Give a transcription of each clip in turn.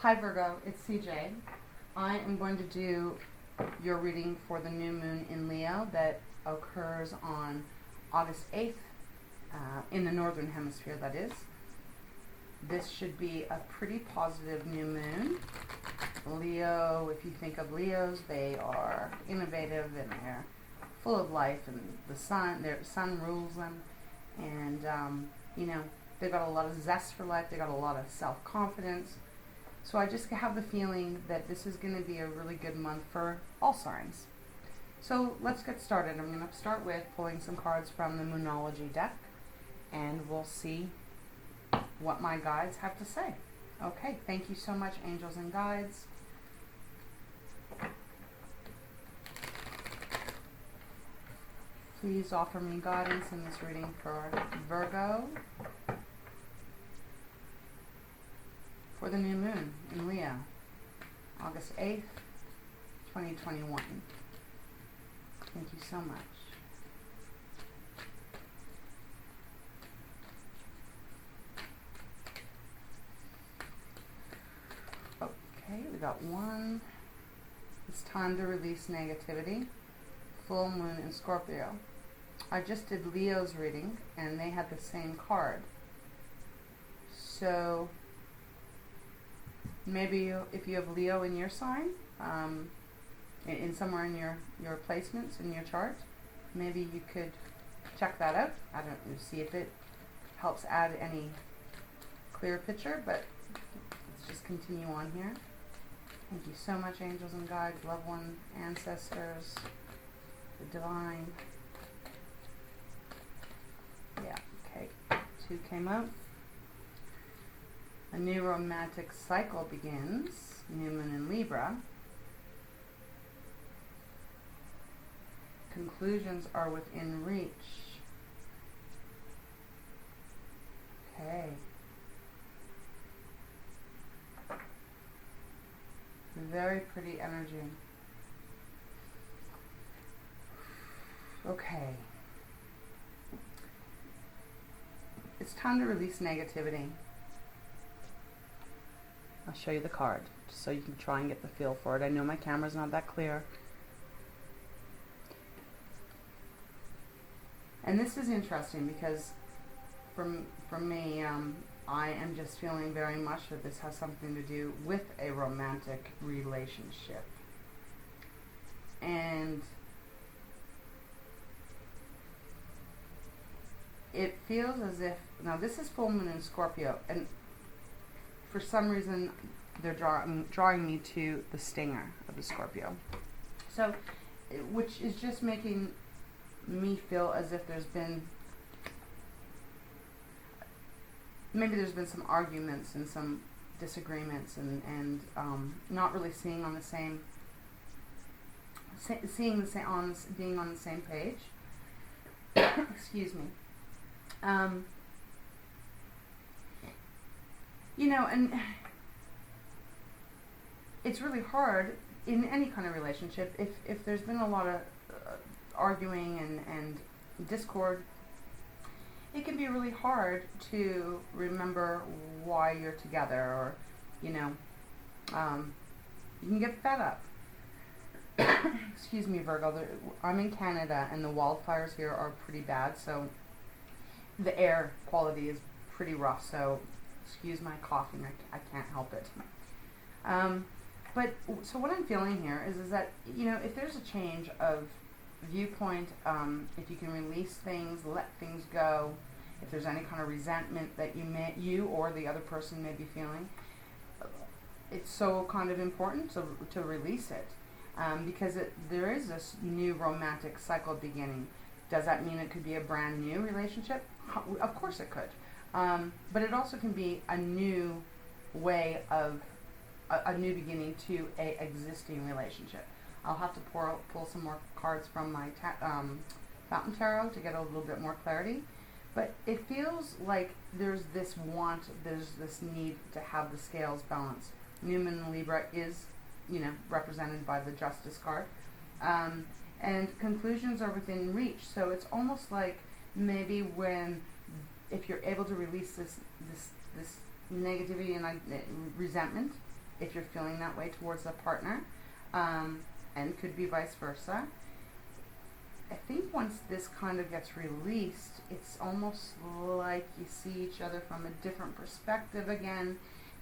Hi Virgo, it's CJ. I am going to do your reading for the new moon in Leo that occurs on August 8th, in the northern hemisphere, that is. This should be a pretty positive new moon. Leo, if you think of Leos, they are innovative and they're full of life, and their sun rules them, and they've got a lot of zest for life, they've got a lot of self-confidence. So I just have the feeling that this is going to be a really good month for all signs. So let's get started. I'm going to start with pulling some cards from the Moonology deck, and we'll see what my guides have to say. Okay, thank you so much, angels and guides. Please offer me guidance in this reading for Virgo, for the new moon in Leo, August 8th, 2021. Thank you so much. Okay, we got one. It's time to release negativity. Full moon in Scorpio. I just did Leo's reading and they had the same card. So maybe if you have Leo in your sign, in somewhere in your placements in your chart, maybe you could check that out. I don't know, see if it helps add any clear picture, but let's just continue on here. Thank you so much, angels and guides, loved ones, ancestors, the divine. Yeah, okay, 2 came out. A new romantic cycle begins, new moon in Libra. Conclusions are within reach. Okay. Very pretty energy. Okay. It's time to release negativity. I'll show you the card just so you can try and get the feel for it. I know my camera's not that clear. And this is interesting because for me, I am just feeling very much that this has something to do with a romantic relationship. And it feels as if, now this is full moon in Scorpio, and for some reason they're drawing me to the stinger of the Scorpio. So, which is just making me feel as if maybe there's been some arguments and some disagreements and not really seeing on the same, being on the same page. Excuse me. And it's really hard in any kind of relationship if there's been a lot of arguing and discord. It can be really hard to remember why you're together, or you can get fed up. Excuse me, Virgo. I'm in Canada and the wildfires here are pretty bad, so the air quality is pretty rough, so excuse my coughing, I can't help it. But so what I'm feeling here is that, if there's a change of viewpoint, if you can release things, let things go, if there's any kind of resentment that you or the other person may be feeling, it's so kind of important to release it, because there is this new romantic cycle beginning. Does that mean it could be a brand new relationship? Of course it could. But it also can be a new way of a new beginning to a existing relationship. I'll have to pull some more cards from my Fountain Tarot to get a little bit more clarity. But it feels like there's this need to have the scales balanced. New moon in Libra is, represented by the Justice card. And conclusions are within reach. So it's almost like maybe if you're able to release this negativity and resentment, if you're feeling that way towards a partner, and could be vice versa. I think once this kind of gets released, it's almost like you see each other from a different perspective again,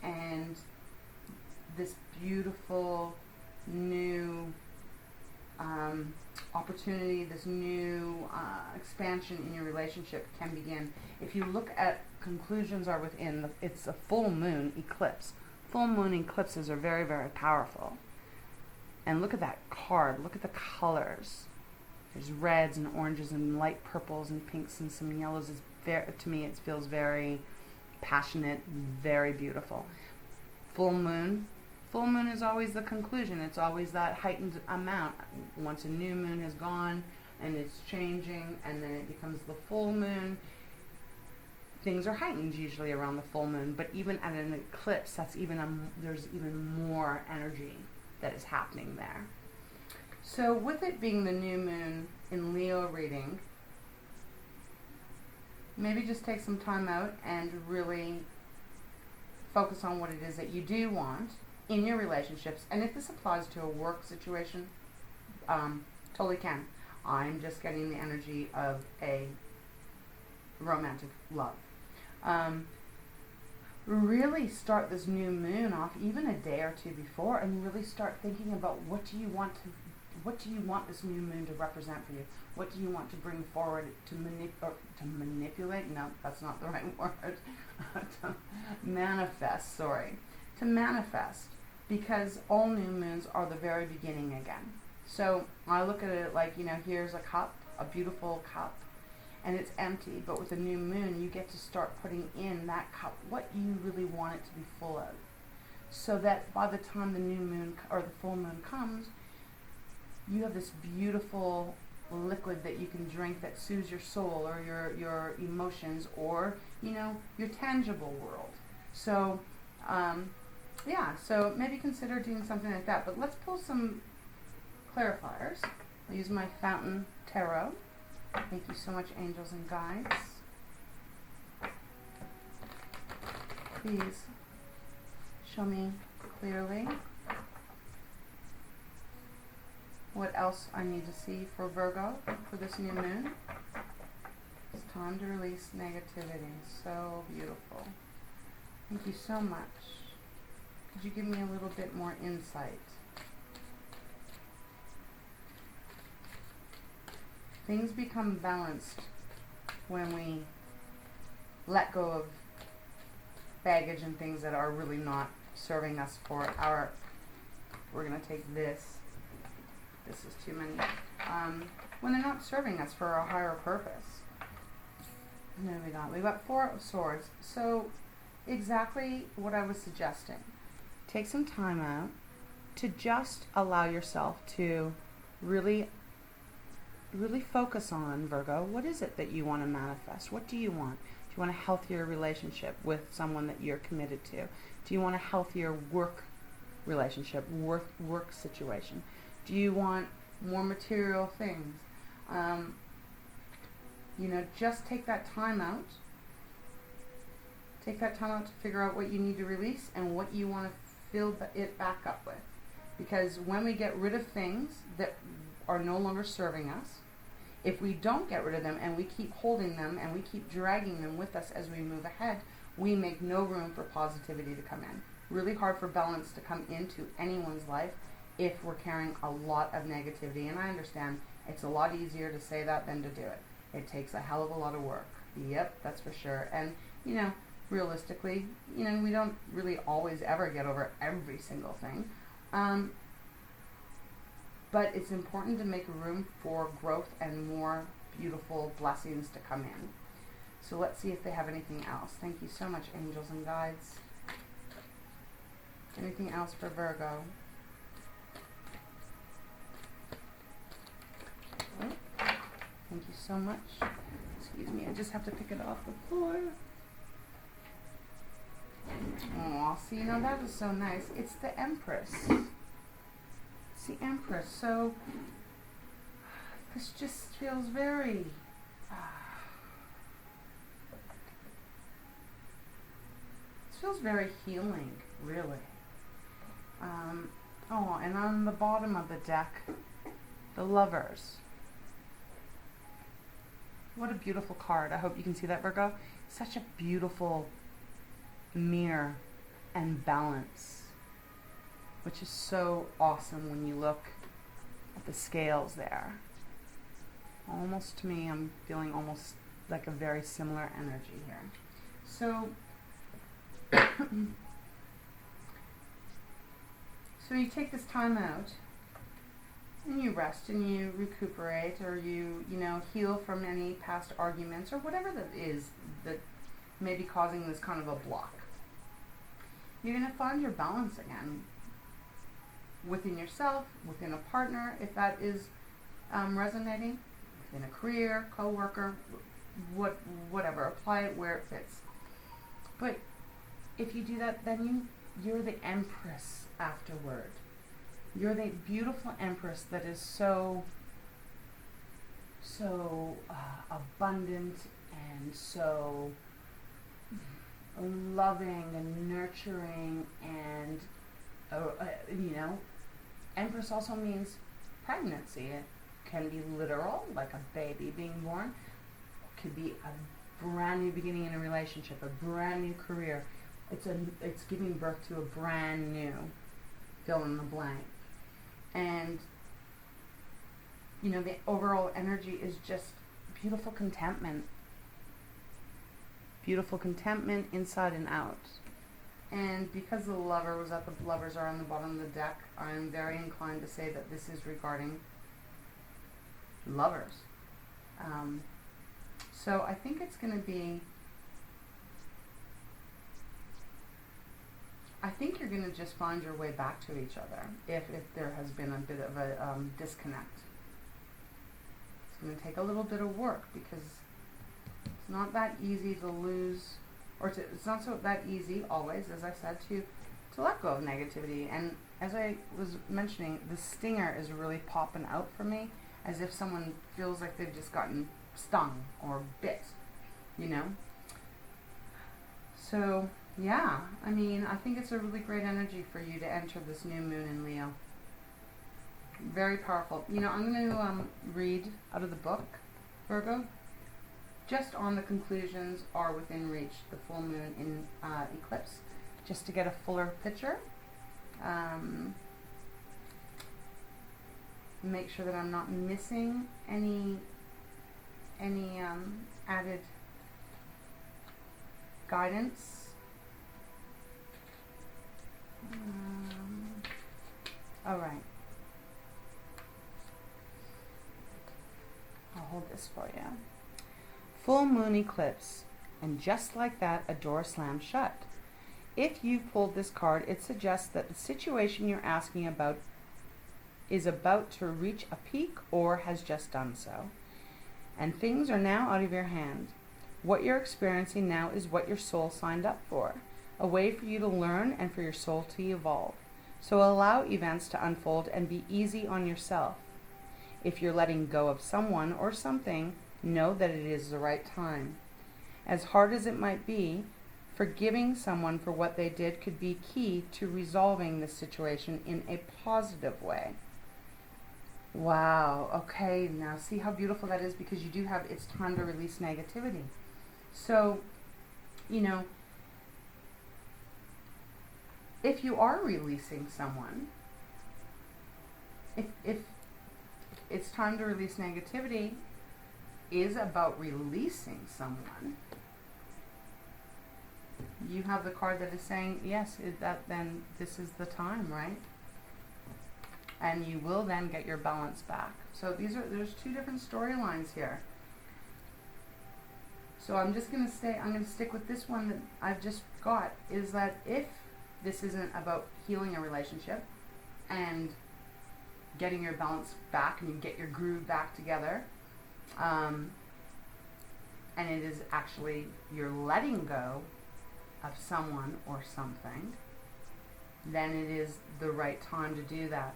and this beautiful new opportunity, this new expansion in your relationship can begin. If you look at conclusions are within, it's a full moon eclipse. Full moon eclipses are very, very powerful. And look at that card. Look at the colors. There's reds and oranges and light purples and pinks and some yellows. It's very, to me, it feels very passionate, very beautiful. Full moon. Full moon is always the conclusion. It's always that heightened amount. Once a new moon has gone and it's changing, and then it becomes the full moon, things are heightened usually around the full moon. But even at an eclipse, that's even there's even more energy that is happening there. So with it being the new moon in Leo reading, maybe just take some time out and really focus on what it is that you do want in your relationships. And if this applies to a work situation, totally can. I'm just getting the energy of a romantic love. Really start this new moon off even a day or two before, and really start thinking about what do you want this new moon to represent for you? What do you want to bring forward to manipulate? No, that's not the right word. To manifest, to manifest, because all new moons are the very beginning again. So I look at it like, here's a cup, a beautiful cup, and it's empty, but with a new moon, you get to start putting in that cup what you really want it to be full of, so that by the time the new moon or the full moon comes, you have this beautiful liquid that you can drink that soothes your soul or your emotions, or your tangible world. So so maybe consider doing something like that. But let's pull some clarifiers. I'll use my Fountain Tarot. Thank you so much, angels and guides. Please show me clearly what else I need to see for Virgo for this new moon. It's time to release negativity. So beautiful. Thank you so much. Could you give me a little bit more insight? Things become balanced when we let go of baggage and things that are really not serving us for our, we're going to take this is too many, when they're not serving us for our higher purpose. And then we got Four of Swords. So exactly what I was suggesting. Take some time out to just allow yourself to really focus on, Virgo, what is it that you want to manifest? What do you want? Do you want a healthier relationship with someone that you're committed to? Do you want a healthier work relationship, work situation? Do you want more material things? Just take that time out. Take that time out to figure out what you need to release and what you want to fill it back up with. Because when we get rid of things that are no longer serving us, if we don't get rid of them and we keep holding them and we keep dragging them with us as we move ahead, we make no room for positivity to come in. Really hard for balance to come into anyone's life if we're carrying a lot of negativity. And I understand it's a lot easier to say that than to do it. It takes a hell of a lot of work. Yep, that's for sure. And, realistically, we don't really always ever get over every single thing. But it's important to make room for growth and more beautiful blessings to come in. So let's see if they have anything else. Thank you so much, angels and guides. Anything else for Virgo? Oh, thank you so much. Excuse me, I just have to pick it off the floor. Oh, see, that is so nice. It's the Empress. It's the Empress. So this just feels very this feels very healing, really. Oh, and on the bottom of the deck, the Lovers. What a beautiful card. I hope you can see that, Virgo. Such a beautiful mirror and balance, which is so awesome when you look at the scales there. Almost, to me, I'm feeling almost like a very similar energy here. So, so you take this time out and you rest and you recuperate, or you heal from any past arguments or whatever that is that may be causing this kind of a block. You're going to find your balance again within yourself, within a partner, if that is resonating, within a career, co-worker, whatever. Apply it where it fits. But if you do that, then you're the Empress afterward. You're the beautiful Empress that is so abundant and so loving and nurturing, and Empress also means pregnancy. It can be literal, like a baby being born. It could be a brand new beginning in a relationship, a brand new career. It's giving birth to a brand new fill in the blank. And the overall energy is just beautiful contentment. Beautiful contentment inside and out. And because the Lovers are on the bottom of the deck, I'm very inclined to say that this is regarding lovers. So I think it's going to be, I think you're going to just find your way back to each other if there has been a bit of a disconnect. It's going to take a little bit of work, because it's not that easy to lose, it's not so that easy always, as I said, to let go of negativity. And as I was mentioning, the stinger is really popping out for me, as if someone feels like they've just gotten stung or bit, So, yeah, I think it's a really great energy for you to enter this new moon in Leo. Very powerful. I'm going to read out of the book, Virgo. Just on the conclusions are within reach, the full moon in eclipse, just to get a fuller picture. Make sure that I'm not missing any added guidance. All right. I'll hold this for you. Full moon eclipse, and just like that, a door slams shut. If you've pulled this card, it suggests that the situation you're asking about is about to reach a peak or has just done so. And things are now out of your hand. What you're experiencing now is what your soul signed up for, a way for you to learn and for your soul to evolve. So allow events to unfold and be easy on yourself. If you're letting go of someone or something, know that it is the right time. As hard as it might be, forgiving someone for what they did could be key to resolving the situation in a positive way. Wow, okay, now see how beautiful that is, because you do have, it's time to release negativity. So, if you are releasing someone, if it's time to release negativity is about releasing someone, you have the card that is saying, yes, then this is the time, right? And you will then get your balance back. So there's two different storylines here. So I'm going to stick with this one that I've just got, is that if this isn't about healing a relationship and getting your balance back and you get your groove back together, and it is actually you're letting go of someone or something, then it is the right time to do that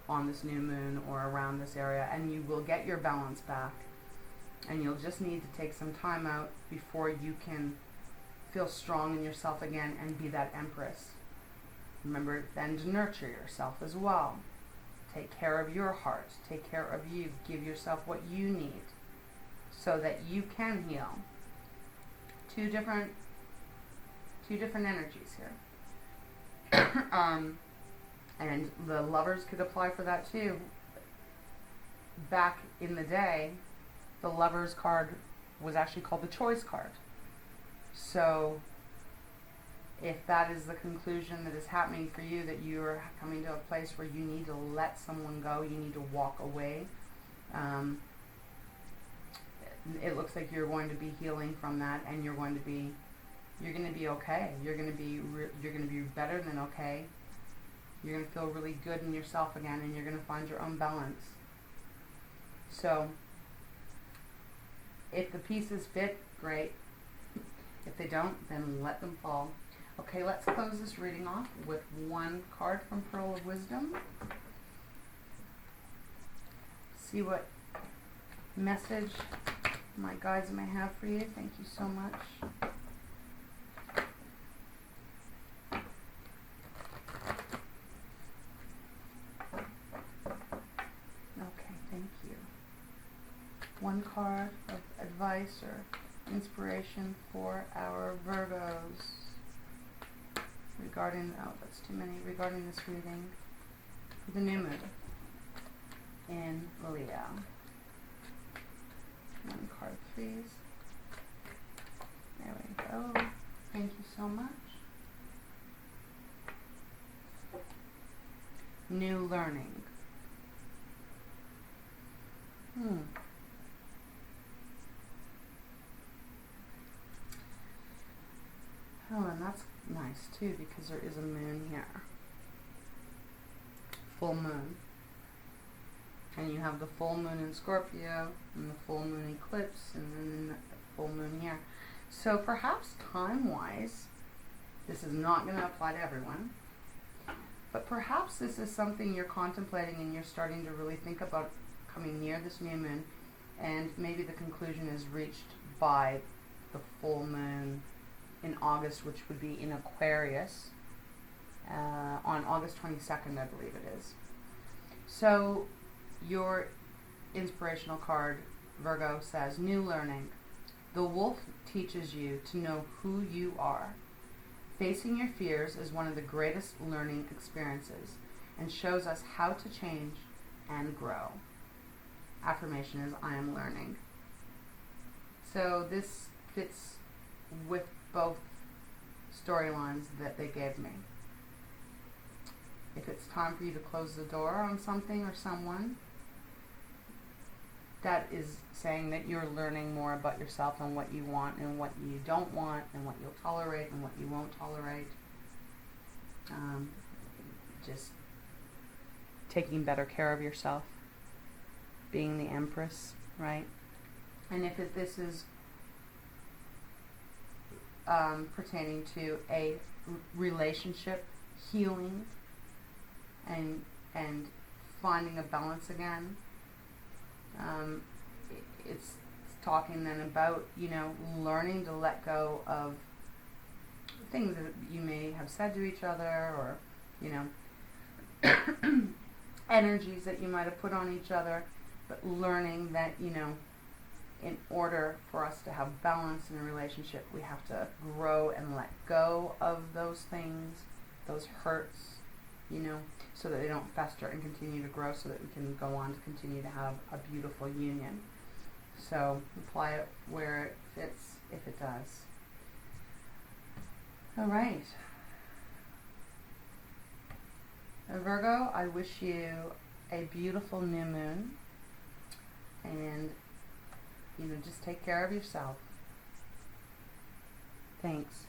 on this new moon or around this area, and you will get your balance back. And you'll just need to take some time out before you can feel strong in yourself again and be that Empress. Remember then to nurture yourself as well. Take care of your heart. Take care of you. Give yourself what you need so that you can heal. Two different energies here. And the Lovers could apply for that too. Back in the day, the Lovers card was actually called the Choice card. So if that is the conclusion that is happening for you, that you are coming to a place where you need to let someone go, you need to walk away, it looks like you're going to be healing from that, and you're going to be okay. You're going to be better than okay. You're going to feel really good in yourself again, and you're going to find your own balance. So if the pieces fit, great. If they don't, then let them fall. Okay, let's close this reading off with one card from Pearl of Wisdom. See what message my guides may have for you. Thank you so much. Okay, thank you. One card of advice or inspiration for our Virgos regarding, oh, that's too many, regarding this reading, the new moon in Leo. One card, please. There we go. Thank you so much. New learning. Oh, and that's nice too, because there is a moon here. Full moon. And you have the full moon in Scorpio, and the full moon eclipse, and then the full moon here. So perhaps time-wise, this is not going to apply to everyone, but perhaps this is something you're contemplating and you're starting to really think about coming near this new moon, and maybe the conclusion is reached by the full moon in August, which would be in Aquarius, on August 22nd, I believe it is. So your inspirational card, Virgo, says, new learning. The wolf teaches you to know who you are. Facing your fears is one of the greatest learning experiences and shows us how to change and grow. Affirmation is, I am learning. So this fits with both storylines that they gave me. If it's time for you to close the door on something or someone, that is saying that you're learning more about yourself and what you want and what you don't want and what you'll tolerate and what you won't tolerate. Just taking better care of yourself, being the Empress, right? And if this is pertaining to a relationship healing and finding a balance again, it's talking then about, learning to let go of things that you may have said to each other, or energies that you might have put on each other, but learning that in order for us to have balance in a relationship, we have to grow and let go of those things, those hurts, so that they don't fester and continue to grow, so that we can go on to continue to have a beautiful union. So apply it where it fits, if it does. All right. Virgo, I wish you a beautiful new moon, and just take care of yourself. Thanks.